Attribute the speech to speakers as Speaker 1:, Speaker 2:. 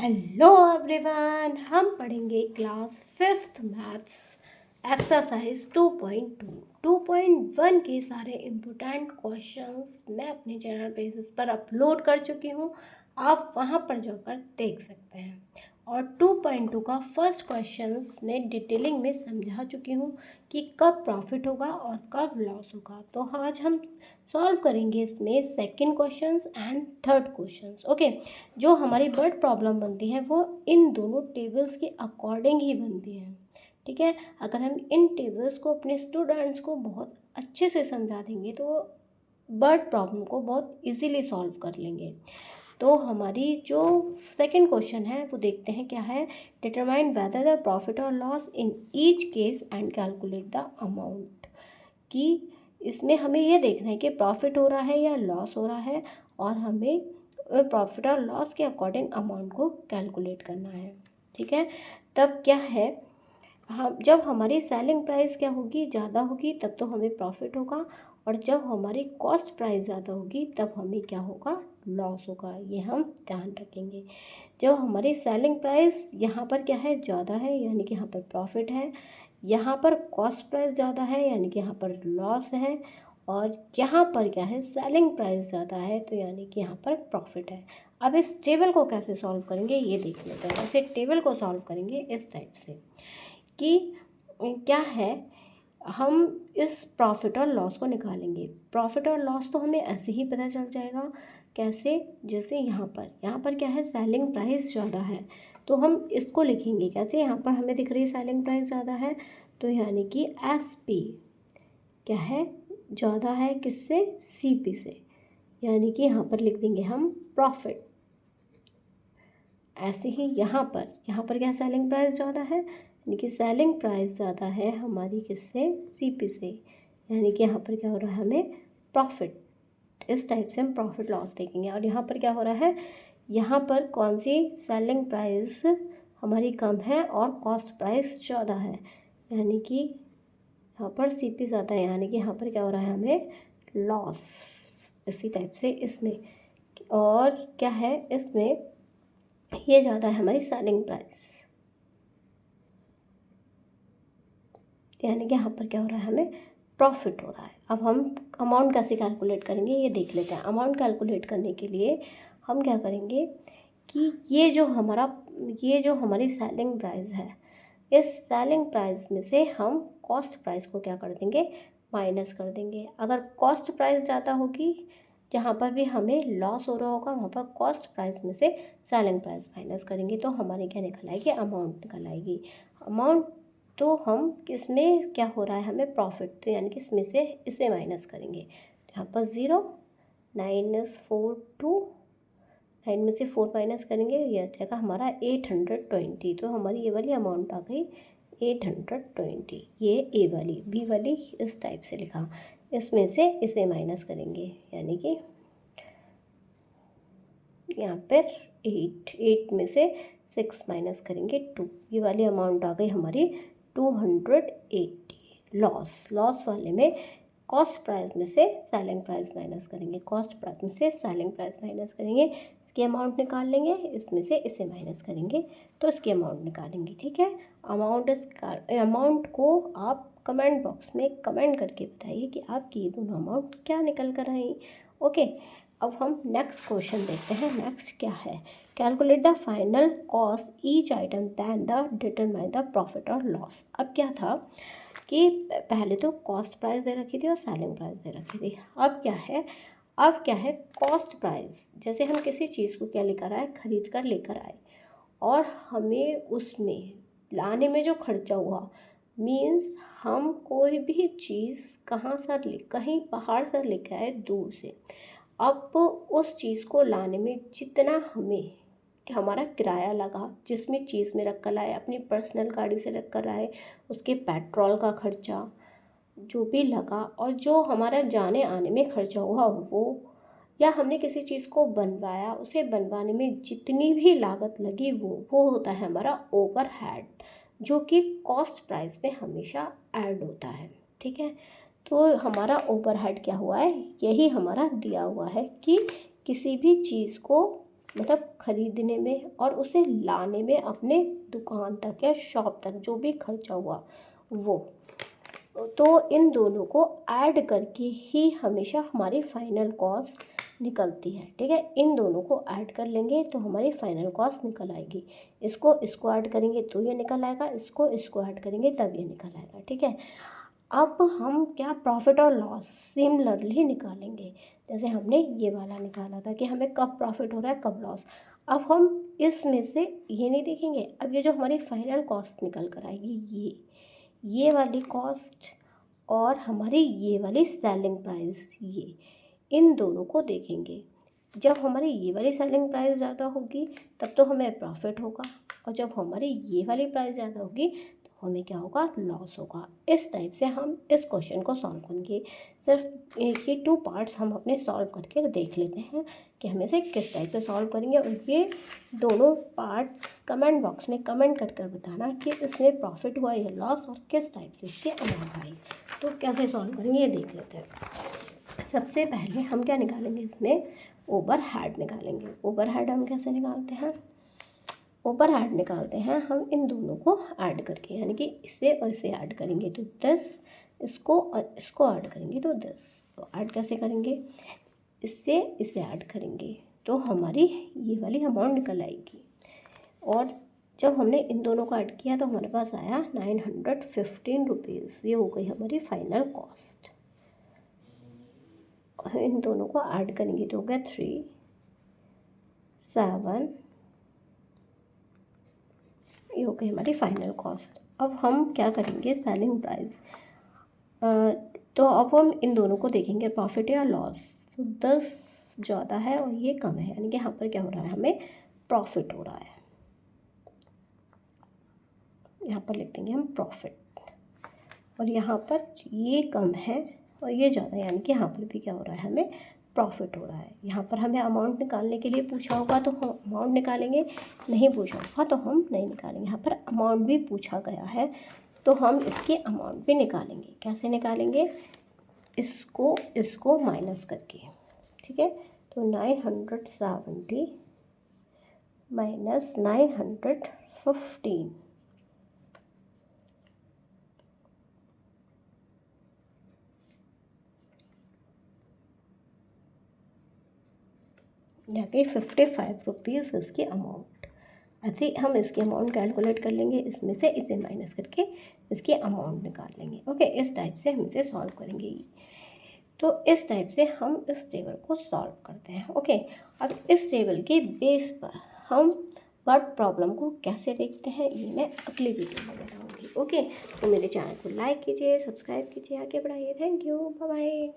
Speaker 1: Hello everyone, हम पढ़ेंगे class fifth maths exercise 2.1 के सारे इम्पोर्टेंट क्वेश्चंस मैं अपने चैनल बेसिस पर अपलोड कर चुकी हूँ। आप वहाँ पर जाकर देख सकते हैं। और 2.2 का फर्स्ट क्वेश्चंस मैं डिटेलिंग में समझा चुकी हूँ कि कब प्रॉफिट होगा और कब लॉस होगा। तो आज हम सॉल्व करेंगे इसमें second questions and third questions. Okay, जो हमारी वर्ड प्रॉब्लम बनती है वो इन दोनों टेबल्स के अकॉर्डिंग ही बनती है। ठीक है, अगर हम इन टेबल्स को अपने स्टूडेंट्स को बहुत अच्छे से समझा देंगे तो वर्ड प्रॉब्लम को बहुत इजीली सॉल्व कर लेंगे। तो हमारी जो सेकंड क्वेश्चन है वो देखते हैं क्या है। डिटरमाइन वेदर द प्रॉफिट और loss in each case and calculate the amount. कि इसमें हमें ये देखना है कि प्रॉफिट हो रहा है या लॉस हो रहा है, और हमें प्रॉफिट और लॉस के अकॉर्डिंग अमाउंट को कैलकुलेट करना है। ठीक है, तब क्या है, हम जब हमारी सेलिंग प्राइस क्या होगी, ज़्यादा होगी तब तो हमें प्रॉफिट होगा, और जब हमारी कॉस्ट प्राइस ज़्यादा होगी तब हमें क्या होगा, लॉस होगा। ये हम ध्यान रखेंगे। जब हमारी सेलिंग प्राइस यहाँ पर क्या है, ज़्यादा है, यानी कि यहाँ पर प्रॉफिट है। यहाँ पर कॉस्ट प्राइस ज़्यादा है यानी कि यहाँ पर लॉस है। और यहाँ पर क्या है, सेलिंग प्राइस ज़्यादा है तो यानी कि यहाँ पर प्रॉफिट है। अब इस टेबल को कैसे सॉल्व करेंगे ये देख लेते हैं। ऐसे टेबल को सॉल्व करेंगे इस टाइप से कि क्या है, हम इस प्रॉफिट और लॉस को निकालेंगे। प्रॉफिट और लॉस तो हमें ऐसे ही पता चल जाएगा। कैसे, जैसे यहाँ पर क्या है, सेलिंग प्राइस ज़्यादा है तो हम इसको लिखेंगे कैसे। यहाँ पर हमें दिख रही है सेलिंग प्राइस ज़्यादा है तो यानी कि एस पी क्या है, ज़्यादा है किससे, सी पी से, यानी कि यहाँ पर लिख देंगे हम प्रॉफिट। ऐसे ही यहाँ पर क्या, सेलिंग प्राइस ज़्यादा है यानी कि सेलिंग प्राइस ज़्यादा है हमारी किससे, सीपी से, यानी कि यहाँ पर क्या हो रहा है, हमें प्रॉफिट। इस टाइप से हम प्रॉफिट लॉस देखेंगे। और यहाँ पर क्या हो रहा है, यहाँ पर कौन सी सेलिंग प्राइस हमारी कम है और कॉस्ट प्राइस ज़्यादा है, यानी कि यहाँ पर सीपी ज़्यादा है, यानी कि यहाँ पर क्या हो रहा है, हमें लॉस। इसी टाइप से इसमें, और क्या है इसमें, ये ज़्यादा है हमारी सेलिंग प्राइस, यानी कि यहाँ पर क्या हो रहा है, हमें प्रॉफिट हो रहा है। अब हम अमाउंट कैसे कैलकुलेट करेंगे ये देख लेते हैं। अमाउंट कैलकुलेट करने के लिए हम क्या करेंगे कि ये जो हमारी सेलिंग प्राइस है, इस सेलिंग प्राइस में से हम कॉस्ट प्राइस को क्या कर देंगे, माइनस कर देंगे। अगर कॉस्ट प्राइस ज़्यादा होगी, जहाँ पर भी हमें लॉस हो रहा होगा वहाँ पर कॉस्ट प्राइस में से सेलिंग प्राइस माइनस करेंगे तो हमारी क्या निकल आएगी, अमाउंट निकल आएगी। अमाउंट तो हम किसमें क्या हो रहा है, हमें प्रॉफिट, तो यानी कि इसमें से इसे माइनस करेंगे। यहाँ पर 0, 9 2, 9 में से 4 माइनस करेंगे, ये आ जाएगा हमारा 820। तो हमारी ये वाली अमाउंट आ गई 820। ये ए वाली, बी वाली इस टाइप से लिखा, इसमें से इसे माइनस करेंगे, यानी कि यहाँ पर 8 में से 6 माइनस करेंगे 2, ये वाली अमाउंट आ गई हमारी 280। लॉस वाले में कॉस्ट प्राइस में से सेलिंग प्राइस माइनस करेंगे, कॉस्ट प्राइस में से सेलिंग प्राइस माइनस करेंगे, इसकी अमाउंट निकाल लेंगे, इसमें से इसे माइनस करेंगे तो इसकी अमाउंट निकालेंगे। ठीक है, अमाउंट को आप कमेंट बॉक्स में कमेंट करके बताइए कि आपकी ये दोनों अमाउंट क्या निकल कर आई। ओके, अब हम नेक्स्ट क्वेश्चन देखते हैं। नेक्स्ट क्या है, calculate the final cost each item then the determine the profit और लॉस। अब क्या था कि पहले तो कॉस्ट प्राइस दे रखी थी और सेलिंग प्राइस दे रखी थी। अब क्या है कॉस्ट प्राइस, जैसे हम किसी चीज़ को क्या लेकर आए, खरीद कर लेकर आए, और हमें उसमें लाने में जो खर्चा हुआ, मीन्स हम कोई भी चीज़ कहीं पहाड़ से लेकर आए दूर से। अब उस चीज़ को लाने में जितना हमें हमारा किराया लगा, जिसमें चीज़ में रख कर लाए, अपनी पर्सनल गाड़ी से रख कर आए, उसके पेट्रोल का खर्चा जो भी लगा, और जो हमारा जाने आने में खर्चा हुआ वो, या हमने किसी चीज़ को बनवाया, उसे बनवाने में जितनी भी लागत लगी वो होता है हमारा ओवरहेड, जो कि कॉस्ट प्राइस में हमेशा ऐड होता है। ठीक है, तो हमारा ओवरहेड क्या हुआ है, यही हमारा दिया हुआ है कि किसी भी चीज़ को मतलब खरीदने में और उसे लाने में अपने दुकान तक या शॉप तक जो भी खर्चा हुआ वो, तो इन दोनों को ऐड करके ही हमेशा हमारी फाइनल कॉस्ट निकलती है। ठीक है, इन दोनों को ऐड कर लेंगे तो हमारी फाइनल कॉस्ट निकल आएगी। इसको ऐड करेंगे तो ये निकल आएगा, इसको ऐड करेंगे तब ये निकल आएगा। ठीक है, अब हम क्या प्रॉफिट और लॉस सिमिलरली निकालेंगे। जैसे हमने ये वाला निकाला था कि हमें कब प्रॉफिट हो रहा है कब लॉस। अब हम इसमें से ये नहीं देखेंगे, अब ये जो हमारी फाइनल कॉस्ट निकल कर आएगी ये वाली कॉस्ट और हमारी ये वाली सेलिंग प्राइस, ये इन दोनों को देखेंगे। जब हमारी ये वाली सेलिंग प्राइस ज़्यादा होगी तब तो हमें प्रॉफिट होगा, और जब हमारी ये वाली प्राइस ज़्यादा होगी तो हमें क्या होगा, लॉस होगा। इस टाइप से हम इस क्वेश्चन को सॉल्व करेंगे। सिर्फ ये 2 पार्ट्स हम अपने सॉल्व करके देख लेते हैं कि हम इसे किस टाइप से सॉल्व करेंगे। और ये दोनों पार्ट्स कमेंट बॉक्स में कमेंट कर बताना कि इसमें प्रॉफिट हुआ या लॉस और किस टाइप से इसकी अमाउंट आई। तो कैसे सॉल्व करेंगे ये देख लेते हैं। सबसे पहले हम क्या निकालेंगे, इसमें ओवरहेड निकालेंगे। ओवरहेड हम कैसे निकालते हैं, ओवरहेड निकालते हैं हम इन दोनों को ऐड करके, यानी कि इसे और इसे ऐड करेंगे तो 10, इसको और इसको ऐड करेंगे तो 10। तो ऐड कैसे करेंगे, इससे इसे ऐड करेंगे तो हमारी ये वाली अमाउंट निकल आएगी। और जब हमने इन दोनों को ऐड किया तो हमारे पास आया 915 रुपीज़। ये हो गई हमारी फाइनल कॉस्ट। इन दोनों को ऐड करेंगे तो हो गया 3, 7, ये हो गई हमारी फाइनल कॉस्ट। अब हम क्या करेंगे, सेलिंग प्राइस, तो अब हम इन दोनों को देखेंगे प्रॉफिट या लॉस। तो 10 ज़्यादा है और ये कम है, यानी कि यहाँ पर क्या हो रहा है, हमें प्रॉफिट हो रहा है। यहाँ पर लिख देंगे हम प्रॉफिट, और यहाँ पर ये कम है और ये ज़्यादा, यानी कि यहाँ पर भी क्या हो रहा है, हमें प्रॉफिट हो रहा है। यहाँ पर हमें अमाउंट निकालने के लिए पूछा होगा तो हम अमाउंट निकालेंगे, नहीं पूछा होगा तो हम नहीं निकालेंगे। यहाँ पर अमाउंट भी पूछा गया है तो हम इसकी अमाउंट भी निकालेंगे। कैसे निकालेंगे, इसको माइनस करके। ठीक है, तो 970 माइनस 915, यहाँ की 55 रुपीज़ इसकी अमाउंट। ऐसे हम इसकी अमाउंट कैलकुलेट कर लेंगे, इसमें से इसे माइनस करके इसकी अमाउंट निकाल लेंगे। ओके, इस टाइप से हम इसे सॉल्व करेंगे। तो इस टाइप से हम इस टेबल को सॉल्व करते हैं। ओके, अब इस टेबल के बेस पर हम वर्ड प्रॉब्लम को कैसे देखते हैं ये मैं अगली वीडियो में बताऊँगी। ओके, तो मेरे चैनल को लाइक कीजिए, सब्सक्राइब कीजिए, आगे बढ़ाइए। Thank you, bye bye.